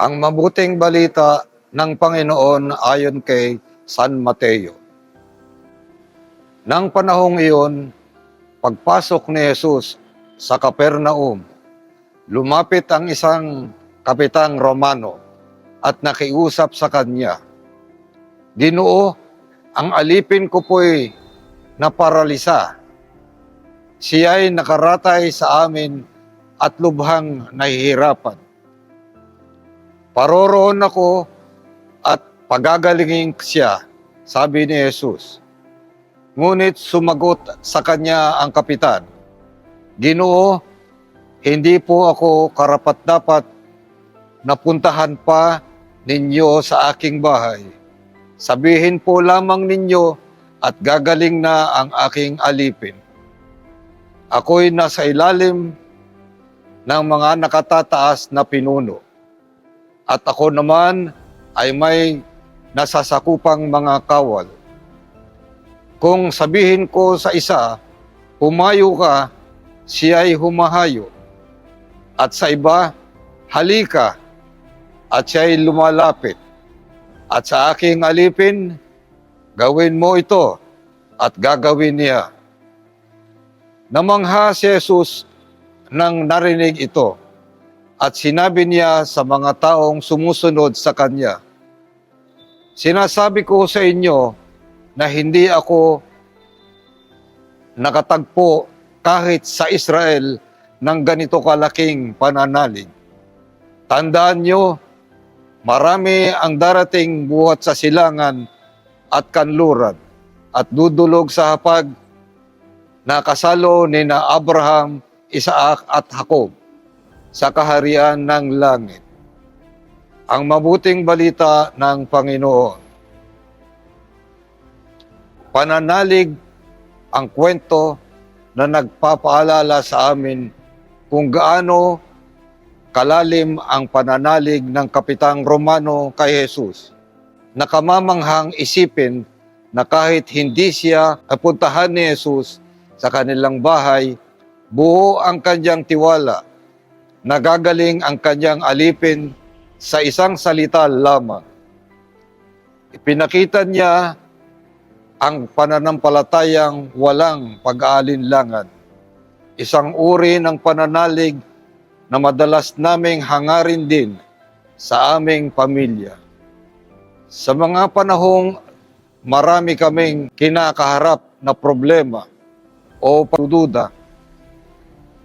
Ang mabuting balita ng Panginoon ayon kay San Mateo. Nang panahong iyon, pagpasok ni Jesus sa Capernaum, lumapit ang isang kapitang Romano at nakiusap sa kanya, "Ginoo, ang alipin ko po'y naparalisa. Siya'y nakaratay sa amin at lubhang nahihirapan. Paroroon ako at pagagalingin siya," sabi ni Jesus. Ngunit sumagot sa kanya ang kapitan, "Ginoo, hindi po ako karapat-dapat na puntahan pa ninyo sa aking bahay. Sabihin po lamang ninyo at gagaling na ang aking alipin. Ako'y nasa ilalim ng mga nakatataas na pinuno, at ako naman ay may nasasakupang mga kawal. Kung sabihin ko sa isa, humayo ka, siya'y humahayo. At sa iba, halika, at siya'y lumalapit. At sa aking alipin, gawin mo ito, at gagawin niya." Namangha si Jesus nang narinig ito, at sinabi niya sa mga taong sumusunod sa kanya, "Sinasabi ko sa inyo na hindi ako nakatagpo kahit sa Israel ng ganito kalaking pananalig. Tandaan niyo, marami ang darating buhat sa silangan at kanluran at dudulog sa hapag na kasalo ni na Abraham, Isaac at Jacob sa kaharian ng langit." Ang mabuting balita ng Panginoon. Pananalig ang kwento na nagpapaalala sa amin kung gaano kalalim ang pananalig ng kapitang Romano kay Jesus. Nakamamanghang isipin na kahit hindi siya napuntahan ni Jesus sa kanilang bahay, buo ang kanyang tiwala, nagagaling ang kanyang alipin sa isang salita lamang. Ipinakita niya ang pananampalatayang walang pag-aalinlangan, isang uri ng pananalig na madalas naming hangarin din sa aming pamilya. Sa mga panahong marami kaming kinakaharap na problema o pagdududa,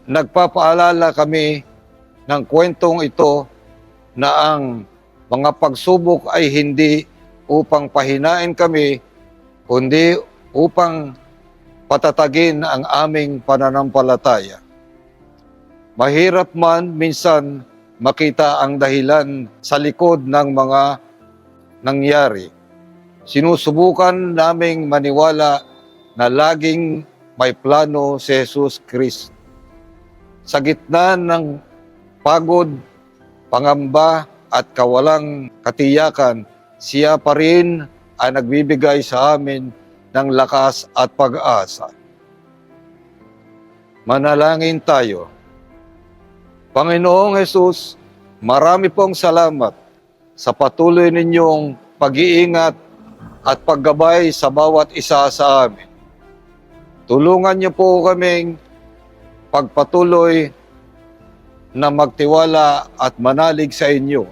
nagpapaalala kami ng kwentong ito na ang mga pagsubok ay hindi upang pahinain kami, kundi upang patatagin ang aming pananampalataya. Mahirap man minsan makita ang dahilan sa likod ng mga nangyari. Sinusubukan naming maniwala na laging may plano si Jesus Cristo. Sa gitna ng pagod, pangamba at kawalang katiyakan, siya pa rin ay nagbibigay sa amin ng lakas at pag-asa. Manalangin tayo. Panginoong Jesus, marami pong salamat sa patuloy ninyong pag-iingat at paggabay sa bawat isa sa amin. Tulungan niyo po kaming pagpatuloy na magtiwala at manalig sa inyo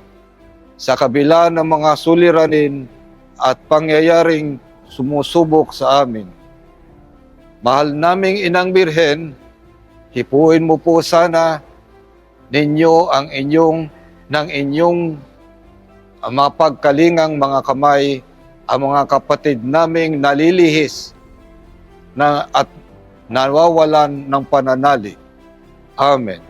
sa kabila ng mga suliranin at pangyayaring sumusubok sa amin. Mahal naming Inang Birhen, hipuin mo po sana ninyo ang inyong mapagkalingang mga kamay ang mga kapatid naming nalilihis at nawawalan ng pananalig. Amen.